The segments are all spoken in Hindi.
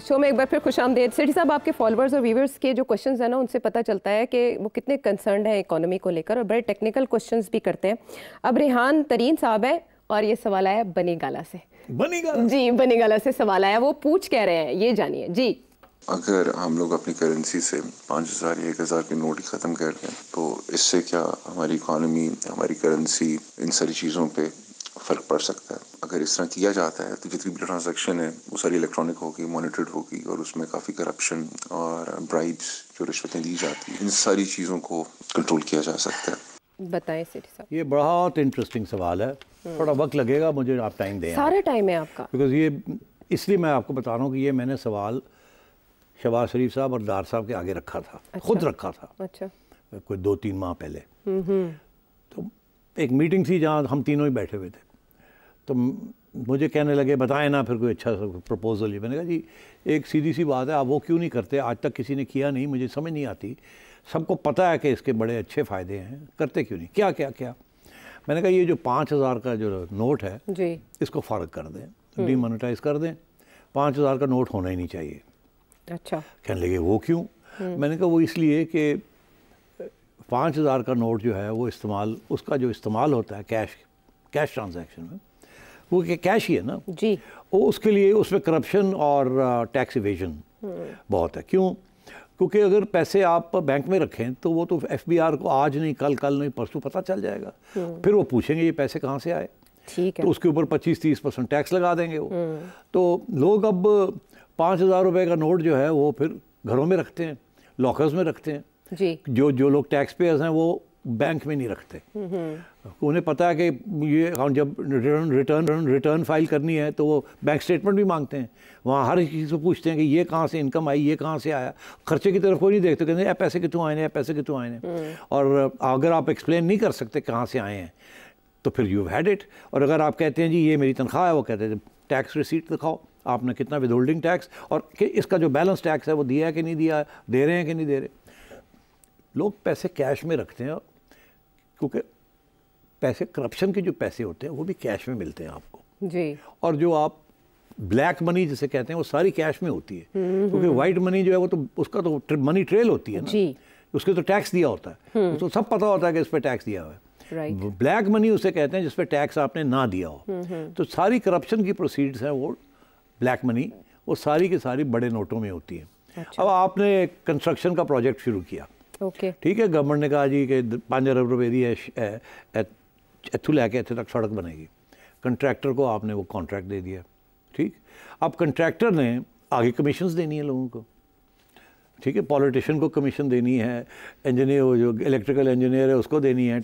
शो में एक बार फिर खुशामदीद। सेठी साहब, आपके फॉलोअर्स और व्यूवर्स के जो क्वेश्चंस हैं ना, उनसे पता चलता है कि वो कितने कंसर्न्ड हैं इकोनॉमी को लेकर और बड़े टेक्निकल क्वेश्चंस भी करते हैं। अब रेहान तरीन साहब है और ये सवाल आया बनी गाला से। बनी गाला जी, बनी गाला से सवाल आया, वो पूछ कह रहे हैं, ये जानिए जी। अगर हम लोग अपनी करेंसी से 5,000 या 1,000 के नोट ख़त्म कर दें तो इससे क्या हमारी इकॉनमी, हमारी करेंसी, इन सारी चीज़ों पे फ़र्क पड़ सकता है? अगर इस तरह किया जाता है तो जितनी भी ट्रांजैक्शन है वो सारी इलेक्ट्रॉनिक होगी, मॉनिटर्ड होगी और उसमें काफ़ी करप्शन और ब्राइब्स, जो रिश्वतें दी जाती हैं, इन सारी चीज़ों को कंट्रोल किया जा सकता है। बताएं सेठी साहब। ये बहुत इंटरेस्टिंग सवाल है, थोड़ा वक्त लगेगा, मुझे आप टाइम दें। सारा टाइम है आपका। बिकॉज ये इसलिए मैं आपको बता रहा हूँ कि ये मैंने सवाल शहबाज शरीफ साहब और दार साहब के आगे रखा था। अच्छा। खुद रखा था। अच्छा। कोई 2-3 माह पहले। तो एक मीटिंग थी जहाँ हम तीनों ही बैठे हुए थे, तो मुझे कहने लगे बताएं ना फिर कोई अच्छा सा प्रपोजल। मैंने कहा जी एक सीधी सी बात है, आप वो क्यों नहीं करते, आज तक किसी ने किया नहीं, मुझे समझ नहीं आती, सबको पता है कि इसके बड़े अच्छे फ़ायदे हैं, करते क्यों नहीं, क्या क्या क्या। मैंने कहा ये जो 5,000 का जो नोट है जी, इसको फ़र्क कर दें, डीमोनेटाइज कर दें, 5,000 का नोट होना ही नहीं चाहिए। अच्छा। कहने लगे वो क्यों? मैंने कहा वो इसलिए कि 5,000 का नोट जो है वो इस्तेमाल, उसका जो इस्तेमाल होता है कैश ट्रांजैक्शन में, वो कैश ही है ना जी, वो उसके लिए उसमें करप्शन और टैक्स इवेजन बहुत है। क्यों? क्योंकि अगर पैसे आप बैंक में रखें तो वो तो FBR को आज नहीं, कल नहीं, परसों पता चल जाएगा। फिर वो पूछेंगे ये पैसे कहाँ से आए, ठीक है, तो उसके ऊपर 25-30% टैक्स लगा देंगे वो। तो लोग अब 5,000 रुपये का नोट जो है वो फिर घरों में रखते हैं, लॉकर्स में रखते हैं जी। जो लोग टैक्स पेयर्स हैं वो बैंक में नहीं रखते। उन्हें पता है कि ये जब रिटर्न फाइल करनी है तो वो बैंक स्टेटमेंट भी मांगते हैं, वहाँ हर चीज़ को पूछते हैं कि ये कहाँ से इनकम आई, ये कहाँ से आया, खर्चे की तरफ कोई नहीं देखते, कहते हैं पैसे कितों आए हैं, पैसे कितों आए हैं। और अगर आप एक्सप्लेन नहीं कर सकते कहाँ से आए हैं तो फिर यू हैड इट। और अगर आप कहते हैं जी ये मेरी तनख्वाह है, वो कहते हैं टैक्स रिसीट दिखाओ, आपने कितना विदहोल्डिंग टैक्स और कि इसका जो बैलेंस टैक्स है वो दिया है कि नहीं दिया, दे रहे हैं कि नहीं दे रहे। लोग पैसे कैश में रखते हैं क्योंकि पैसे, करप्शन के जो पैसे होते हैं वो भी कैश में मिलते हैं आपको जी। और जो आप ब्लैक मनी जिसे कहते हैं वो सारी कैश में होती है, क्योंकि वाइट मनी जो है वो तो उसका तो मनी ट्रेल होती है ना जी, उसके तो टैक्स दिया होता है, तो सब पता होता है कि इस पर टैक्स दिया हुआ है। ब्लैक मनी उसे कहते हैं जिस पर टैक्स आपने ना दिया हो। तो सारी करप्शन की प्रोसीड्स हैं वो ब्लैक मनी, वो सारी की सारी बड़े नोटों में होती है। अच्छा। अब आपने कंस्ट्रक्शन का प्रोजेक्ट शुरू किया, ओके ठीक है, गवर्नमेंट ने कहा जी कि 5 अरब रुपए दी है, इत्थू लैके इत्थे तक सड़क बनेगी, कंट्रैक्टर को आपने वो कॉन्ट्रैक्ट दे दिया, ठीक। अब कंट्रैक्टर ने आगे कमीशंस देनी है लोगों को, ठीक है, पॉलिटिशियन को कमीशन देनी है, इंजीनियर जो इलेक्ट्रिकल इंजीनियर है उसको देनी है,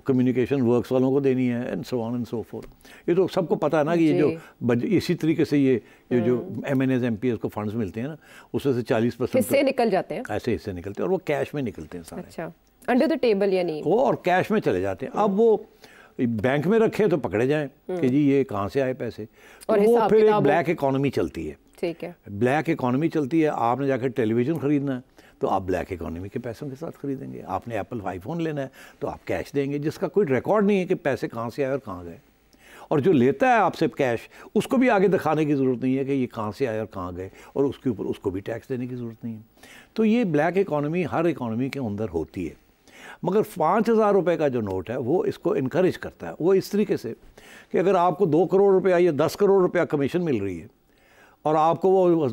कम्युनिकेशन वर्क्स वालों को देनी है, and so on and so fourth. ये तो सबको पता है ना कि ये जो इसी तरीके से ये जो MNAs MPs को फंड्स मिलते हैं ना, उसमें से 40% हिस्से निकल जाते हैं, ऐसे हिस्से निकलते हैं और वो कैश में निकलते हैं सारे। अच्छा, अंडर द टेबल यानी वो, और कैश में चले जाते हैं। अब वो बैंक में रखे तो पकड़े जाएं कि जी ये कहाँ से आए पैसे, तो वो फिर एक ब्लैक इकॉनमी चलती है। ठीक है, ब्लैक इकॉनमी चलती है। आपने जाकर टेलीविज़न ख़रीदना है तो आप ब्लैक इकॉनमी के पैसों के साथ ख़रीदेंगे, आपने एप्पल आईफोन लेना है तो आप कैश देंगे, जिसका कोई रिकॉर्ड नहीं है कि पैसे कहाँ से आए और कहाँ गए। और जो लेता है आपसे कैश उसको भी आगे दिखाने की ज़रूरत नहीं है कि ये कहाँ से आए और कहाँ गए, और उसके ऊपर उसको भी टैक्स देने की ज़रूरत नहीं है। तो ये ब्लैक इकॉनमी हर इकॉनमी के अंदर होती है, मगर 5,000 रुपये का जो नोट है वो इसको इनकरेज करता है। वो इस तरीके से कि अगर आपको 2 करोड़ रुपया या 10 करोड़ रुपया कमीशन मिल रही है और आपको वो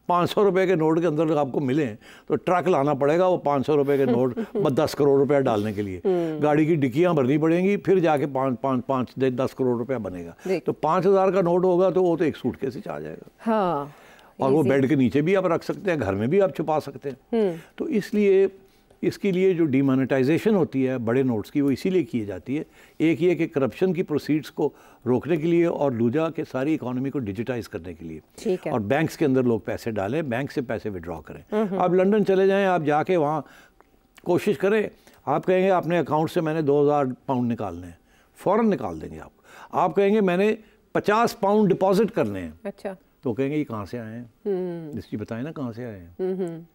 500 रुपये के नोट के अंदर आपको मिले तो ट्रक लाना पड़ेगा वो 500 रुपये के नोट 10 करोड़ रुपया डालने के लिए, गाड़ी की डिक्कियाँ भरनी पड़ेंगी, फिर जाके 5-10 करोड़ रुपया बनेगा। तो 5,000 का नोट होगा तो वो तो एक सूटकेस ही आ जाएगा। हाँ, और वो बेड के नीचे भी आप रख सकते हैं, घर में भी आप छुपा सकते हैं। तो इसलिए इसके लिए जो डीमोनेटाइजेशन होती है बड़े नोट्स की वो इसीलिए की जाती है, एक ये कि करप्शन की प्रोसीड्स को रोकने के लिए और दूसरा कि सारी इकोनॉमी को डिजिटाइज करने के लिए, और बैंक्स के अंदर लोग पैसे डालें, बैंक से पैसे विड्रॉ करें। आप लंदन चले जाएं, आप जाके वहाँ कोशिश करें, आप कहेंगे अपने अकाउंट से मैंने 2,000 पाउंड निकालने हैं, फ़ौरन निकाल देंगे आपको। आप कहेंगे मैंने 50 पाउंड डिपॉजिट करने हैं, अच्छा, तो कहेंगे ये कहाँ से आए हैं, इसकी बताएं ना कहाँ से आए हैं।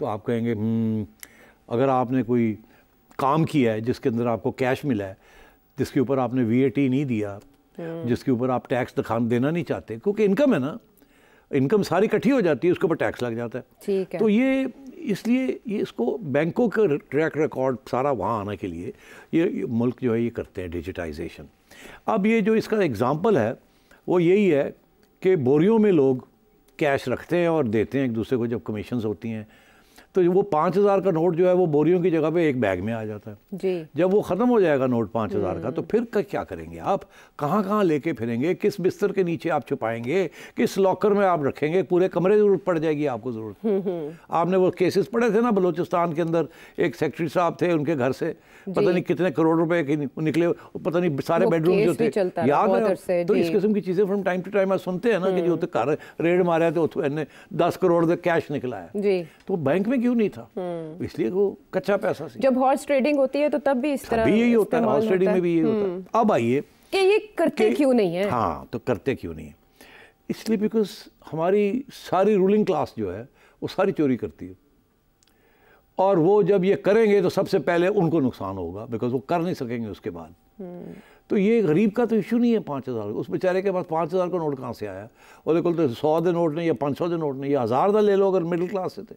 तो आप कहेंगे अगर आपने कोई काम किया है जिसके अंदर आपको कैश मिला है, जिसके ऊपर आपने VAT नहीं दिया, जिसके ऊपर आप टैक्स देना नहीं चाहते, क्योंकि इनकम है ना, इनकम सारी इकट्ठी हो जाती है, उसके ऊपर टैक्स लग जाता है। ठीक है। तो ये इसलिए ये इसको बैंकों का ट्रैक रिकॉर्ड सारा वहाँ आने के लिए ये मुल्क जो है ये करते हैं डिजिटाइजेशन। अब ये जो इसका एग्ज़ाम्पल है वो यही है कि बोरियों में लोग कैश रखते हैं और देते हैं एक दूसरे को जब कमीशंस होती हैं, तो वो 5,000 का नोट जो है वो बोरियों की जगह पे एक बैग में आ जाता है जी। जब वो ख़त्म हो जाएगा नोट 5,000 का, तो फिर क्या करेंगे आप? कहाँ कहाँ लेके फिरेंगे? किस बिस्तर के नीचे आप छुपाएंगे? किस लॉकर में आप रखेंगे? पूरे कमरे की जरूरत पड़ जाएगी आपको ज़रूरत। आपने वो केसेस पढ़े थे ना बलूचिस्तान के अंदर, एक सेक्रेटरी साहब थे, उनके घर से पता नहीं कितने करोड़ रुपए के निकले, पता नहीं सारे बेडरूम जो थे, याद है? तो इस किस्म की चीज़ें फ्रॉम टाइम टू टाइम आप सुनते हैं ना कि जो घर रेड मारे थे तो 10 करोड़ कैश निकला है। तो बैंक में क्यों नहीं था? इसलिए वो कच्चा पैसा सी। जब हॉर्स ट्रेडिंग होती है तो तब भी इस तरह भी यही होता है, हॉर्स ट्रेडिंग में भी यही होता है। अब आइए कि ये करते क्यों नहीं है? हाँ, तो करते क्यों नहीं है? इसलिए बिकॉज हमारी सारी रूलिंग क्लास जो है वो सारी चोरी करती है, और वो जब ये करेंगे तो सबसे पहले उनको नुकसान होगा, बिकॉज वो कर नहीं सकेंगे उसके बाद। तो ये गरीब का तो इशू नहीं है 5,000, उस बेचारे के पास 5,000 का नोट कहाँ से आया? और बिल्कुल तो 100 दे नोट नहीं या 500 दे नोट नहीं या 1000 का ले लो अगर मिडिल क्लास से थे,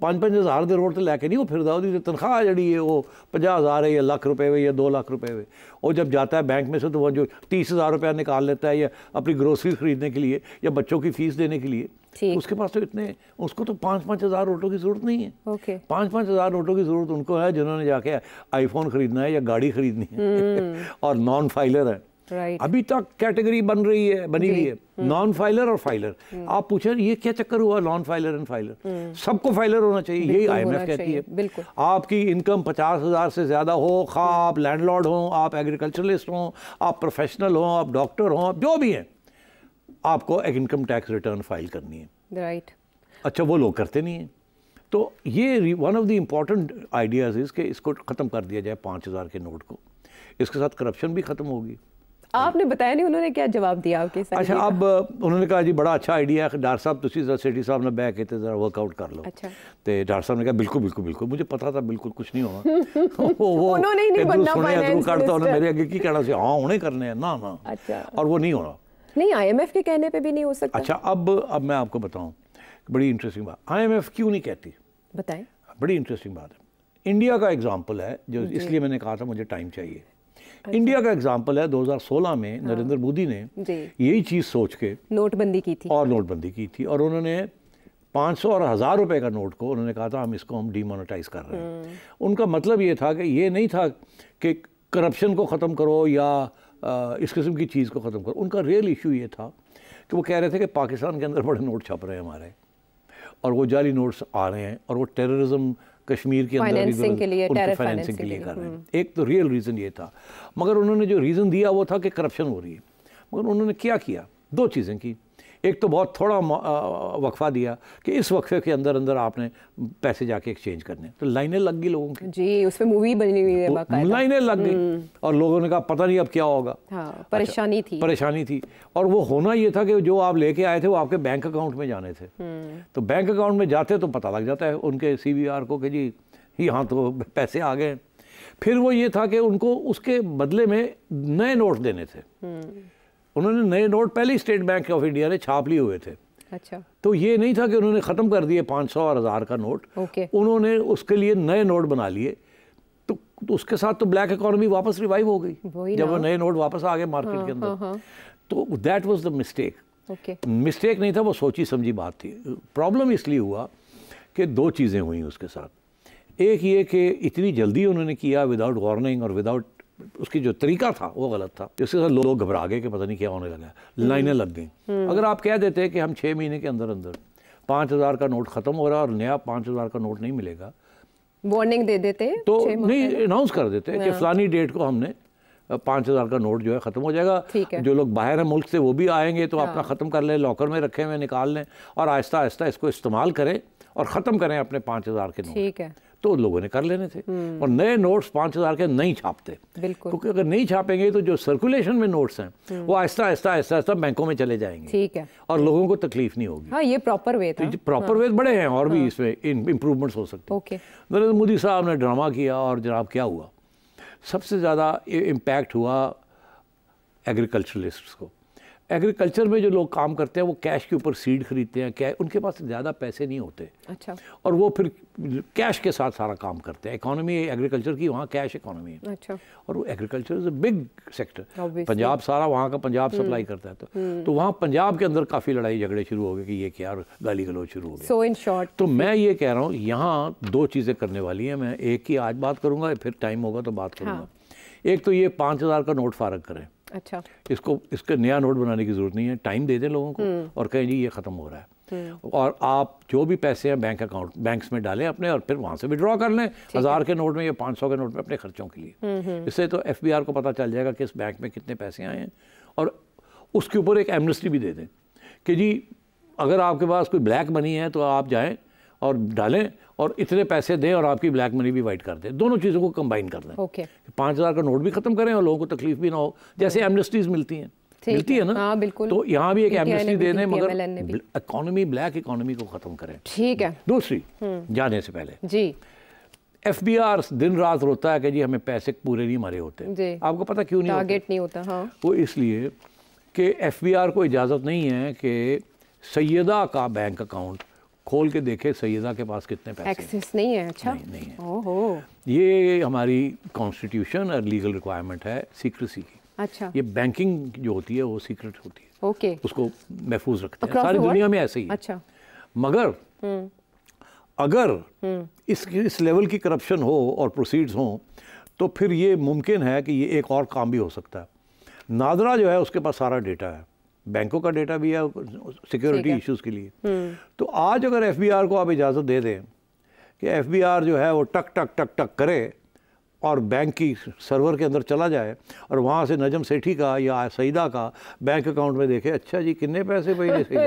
5,000 दे नोट तो लैके नहीं वो फिर दी तनख्वाह जड़ी है वो 50,000 है या लाख रुपए हुए या 2 लाख रुपए हुए, और जब जाता है बैंक में से तो वो जो 30,000 रुपया निकाल लेता है या अपनी ग्रोसरी खरीदने के लिए या बच्चों की फीस देने के लिए, उसके पास तो इतने, उसको तो 5,000 नोटों की जरूरत नहीं है। 5,000 नोटों की जरूरत उनको है जिन्होंने जाके आईफोन खरीदना है या गाड़ी खरीदनी है और नॉन फाइलर है। अभी तक कैटेगरी बनी हुई है नॉन फाइलर और फाइलर। आप पूछे ये क्या चक्कर हुआ नॉन फाइलर एंड फाइलर? सबको फाइलर होना चाहिए, यही IMF कहती है। आपकी इनकम 50,000 से ज्यादा हो, खा आप लैंडलॉर्ड हो, आप एग्रीकल्चरलिस्ट हो, आप प्रोफेशनल हो, आप डॉक्टर हो, आप जो भी हैं, आपको एक इनकम टैक्स रिटर्न फाइल करनी है। राइट। अच्छा, वो लोग करते नहीं हैं। तो ये one of the important ideas is कि इसको ख़त्म कर दिया जाए 5,000 के नोट को, इसके साथ करप्शन भी ख़त्म होगी। आपने बताया नहीं उन्होंने क्या जवाब दिया आपके साथ? अच्छा, अब उन्होंने कहा जी बड़ा अच्छा आइडिया है डॉक्टर साहब, तुसी जरा सेठी साहब ने बैठ के ज़रा वर्कआउट कर लो। अच्छा। तो डॉक्टर साहब ने कहा बिल्कुल बिल्कुल बिल्कुल, मुझे पता था बिल्कुल कुछ नहीं होना। वो उन्होंने ही नहीं बनना फाइनेंस मिनिस्टर। मेरे आगे की कहना से हाँ उन्हें करने हैं ना। अच्छा। और वो नहीं होना। नहीं, IMF के कहने पे भी नहीं हो सकता। अच्छा, अब मैं आपको बताऊं बड़ी इंटरेस्टिंग बात, IMF क्यों नहीं कहती? बताएं। बड़ी इंटरेस्टिंग बात है। इंडिया का एग्जाम्पल है जो, इसलिए मैंने कहा था मुझे टाइम चाहिए। इंडिया का एग्जाम्पल है 2016 में नरेंद्र मोदी ने यही चीज़ सोच के नोटबंदी की थी और उन्होंने 500 और 1,000 रुपए का नोट को उन्होंने कहा था हम इसको डिमोनेटाइज कर रहे हैं। उनका मतलब ये था कि ये नहीं था कि करप्शन को ख़त्म करो या इस किस्म की चीज़ को ख़त्म करो। उनका रियल इशू ये था कि वो कह रहे थे कि पाकिस्तान के अंदर बड़े नोट छप रहे हैं हमारे, और वो जाली नोट्स आ रहे हैं, और वो टेररिज्म कश्मीर के अंदर फाइनेंसिंग के लिए कर रहे हैं। एक तो रियल रीज़न ये था, मगर उन्होंने जो रीज़न दिया वो था कि करप्शन हो रही है। मगर उन्होंने क्या किया? 2 चीज़ें की। एक तो बहुत थोड़ा वक्फा दिया कि इस वक्फे के अंदर अंदर आपने पैसे जाके एक्सचेंज करने, तो लाइनें लग गई लोगों की। जी, उसमें मूवी बनी हुई है बाकायदा। लाइनें लग गई और लोगों ने कहा पता नहीं अब क्या होगा। हाँ, परेशानी थी। और वो होना ये था कि जो आप लेके आए थे वो आपके बैंक अकाउंट में जाने थे। तो बैंक अकाउंट में जाते तो पता लग जाता है उनके CVR को कि जी यहाँ तो पैसे आ गए। फिर वो ये था कि उनको उसके बदले में नए नोट देने थे। उन्होंने नए नोट पहले ही स्टेट बैंक ऑफ इंडिया ने छाप लिए हुए थे। अच्छा। तो ये नहीं था कि उन्होंने ख़त्म कर दिए 500 और 1,000 का नोट। उन्होंने उसके लिए नए नोट बना लिए। तो उसके साथ तो ब्लैक इकोनॉमी वापस रिवाइव हो गई जब वो नए नोट वापस आ गए मार्केट के अंदर। तो that was the mistake. Mistake नहीं था, वो सोची समझी बात थी। प्रॉब्लम इसलिए हुआ कि 2 चीज़ें हुई उसके साथ। एक ये कि इतनी जल्दी उन्होंने किया विदाउट वार्निंग और विदाउट, उसकी जो तरीका था वो गलत था, जिसके साथ लोग घबरा गए कि पता नहीं क्या होने लगा, लाइनें लग गई। अगर आप कह देते कि हम 6 महीने के अंदर अंदर 5,000 का नोट ख़त्म हो रहा है और नया 5,000 का नोट नहीं मिलेगा, वार्निंग दे देते तो नहीं अनाउंस कर देते कि फलानी डेट को हमने 5,000 का नोट जो है ख़त्म हो जाएगा। जो लोग बाहर है मुल्क से वो भी आएंगे तो अपना ख़त्म कर लें, लॉकर में रखे हुए निकाल लें और आहिस्ता आहिस्ता इसको इस्तेमाल करें और ख़त्म करें अपने 5,000 के नोट। ठीक है। तो लोगों ने कर लेने थे और नए नोट्स 5,000 के नहीं छापते, क्योंकि अगर नहीं छापेंगे तो जो सर्कुलेशन में नोट्स हैं वो आहिस्ता आहिस्ता बैंकों में चले जाएंगे। ठीक है। और लोगों को तकलीफ नहीं होगी। हाँ, ये प्रॉपर वे था। प्रॉपर वे बड़े हैं और भी इसमें इम्प्रूवमेंट्स हो सकते हैं। नरेंद्र मोदी साहब ने ड्रामा किया और जनाब क्या हुआ, सबसे ज़्यादा इम्पैक्ट हुआ एग्रीकल्चरलिस्ट्स को। एग्रीकल्चर में जो लोग काम करते हैं वो कैश के ऊपर सीड खरीदते हैं, क्या उनके पास ज़्यादा पैसे नहीं होते। अच्छा। और वो फिर कैश के साथ सारा काम करते हैं। इकोनॉमी एग्रीकल्चर की वहाँ कैश इकोनॉमी है। अच्छा। और वो agriculture is a big sector. Punjab सारा वहाँ का पंजाब सप्लाई करता है, तो वहाँ पंजाब के अंदर काफ़ी लड़ाई झगड़े शुरू हो गए कि ये क्या, गाली गलौज शुरू हो गया। सो इन शॉर्ट तो मैं ये कह रहा हूँ यहाँ दो चीज़ें करने वाली हैं। मैं एक की आज बात करूँगा, फिर टाइम होगा तो बात करूँगा। एक तो ये 5,000 का नोट फारग करें। अच्छा। इसका नया नोट बनाने की ज़रूरत नहीं है, टाइम दे दें लोगों को और कहें जी ये ख़त्म हो रहा है। और आप जो भी पैसे हैं बैंक अकाउंट बैंक्स में डालें अपने, और फिर वहाँ से विड्रॉ कर लें 1,000 के नोट में या 500 के नोट में अपने खर्चों के लिए। इससे तो FBI को पता चल जाएगा कि इस बैंक में कितने पैसे आए हैं। और उसके ऊपर एक एमनेस्टी भी दे दें कि जी अगर आपके पास कोई ब्लैक मनी है तो आप जाएँ और डालें और इतने पैसे दें और आपकी ब्लैक मनी भी वाइट कर दें। दोनों चीज़ों को कंबाइन कर दें। ओके। 5,000 का नोट भी ख़त्म करें और लोगों को तकलीफ भी ना हो, जैसे एमनेस्टीज मिलती हैं। मिलती है ना। हाँ बिल्कुल। तो यहाँ भी एक एमनेस्टी दे दें, मगर इकोनॉमी ब्लैक इकोनॉमी को ख़त्म करें। ठीक है। दूसरी जाने से पहले जी FBR दिन रात रोता है कि जी हमें पैसे पूरे नहीं मारे होते। आपको पता क्यों नहीं, टारगेट नहीं होता। हाँ। वो इसलिए कि FBR को इजाज़त नहीं है कि सैयदा का बैंक अकाउंट खोल के देखे सैयदा के पास कितने पैसे। एक्सेस नहीं है। अच्छा। नहीं है। ओहो। ये हमारी कॉन्स्टिट्यूशन और लीगल रिक्वायरमेंट है सीक्रेसी की। अच्छा। ये बैंकिंग जो होती है वो सीक्रेट होती है। ओके। उसको महफूज रखते हैं, सारी दुनिया में ऐसे ही है। अच्छा। मगर अगर इस लेवल की करप्शन हो और प्रोसीड्स हो तो फिर ये मुमकिन है कि ये एक और काम भी हो सकता है। नादरा जो है उसके पास सारा डेटा है, बैंकों का डेटा भी है सिक्योरिटी इश्यूज़ के लिए। तो आज अगर FBR को आप इजाज़त दे दें कि FBR जो है वो टक टक टक टक करे और बैंक की सर्वर के अंदर चला जाए और वहाँ से नजम सेठी का या सईदा का बैंक अकाउंट में देखे, अच्छा जी कितने पैसे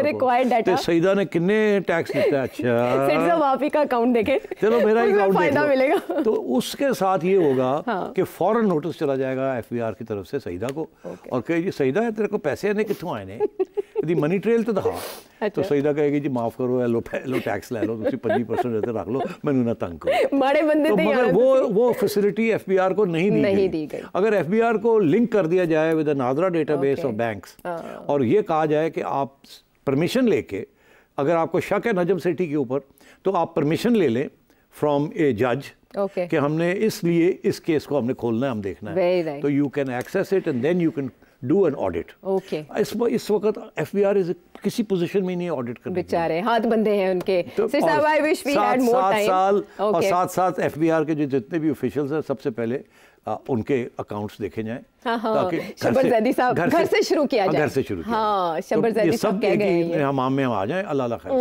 रिक्वायर्ड डाटा, सईदा ने कितने टैक्स दिया, अच्छा सेठ साहब आप ही का अकाउंट देखे, चलो मेरा अकाउंट फायदा मिलेगा। तो उसके साथ ये होगा कि फौरन नोटिस चला जाएगा FBR की तरफ से सईदा को और कहे जी सईदा तेरे को पैसे ने कितों आए ने, यदि मनी ट्रेल तो दिखा। तो सईदा कहेगी जी माफ करो लो टैक्स ले लो, 25% रख लो, मैंने ना तंग करो। बड़े बंदे तो मगर वो फैसिलिटी FBR को नहीं दी गई। अगर FBR को लिंक कर दिया जाए with NADRA database of banks और ये कहा जाए कि आप परमिशन लेके, अगर आपको शक है नजम सेठी के ऊपर तो आप परमिशन ले लें फ्रॉम ए जज कि हमने इसलिए इस केस को हमने खोलना है, हम देखना है, तो you can access it and then you can do an audit. इस वक्त FBR किसी पोजीशन में नहीं ऑडिट करने, बेचारे हाथ बंधे हैं उनके। तो 7 साथ FBR के जो जितने भी ऑफिशियल्स हैं सबसे पहले उनके अकाउंट्स देखे जाएं। ताकि शब्बर साहब घर से शुरू किया जाए। घर से शुरू किया। हाँ, शब्बर ज़ैदी साहब कह गए हैं हमाम में हम आ जाएं, अल्लाह खैर।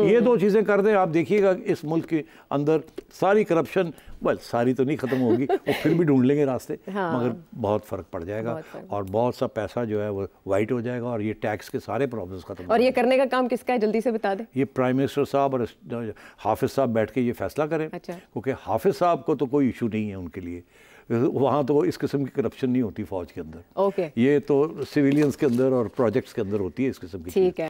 ये दो चीज़ें कर दें, आप देखिएगा इस मुल्क के अंदर सारी करप्शन, सारी तो नहीं खत्म होगी, वो फिर भी ढूंढ लेंगे रास्ते, मगर बहुत फ़र्क पड़ जाएगा और बहुत सा पैसा जो है वो वाइट हो जाएगा और ये टैक्स के सारे प्रॉब्लम्स खत्म। और ये करने का काम किसका है, जल्दी से बता दें। ये प्राइम मिनिस्टर साहब और हाफिज़ साहब बैठ के ये फैसला करें, क्योंकि हाफिज़ साहब को तो कोई इशू नहीं है उनके लिए, वहाँ तो इस किस्म की करप्शन नहीं होती फौज के अंदर। ये तो सिविलियंस के अंदर और प्रोजेक्ट्स के अंदर होती है इस किस्म की। ठीक है।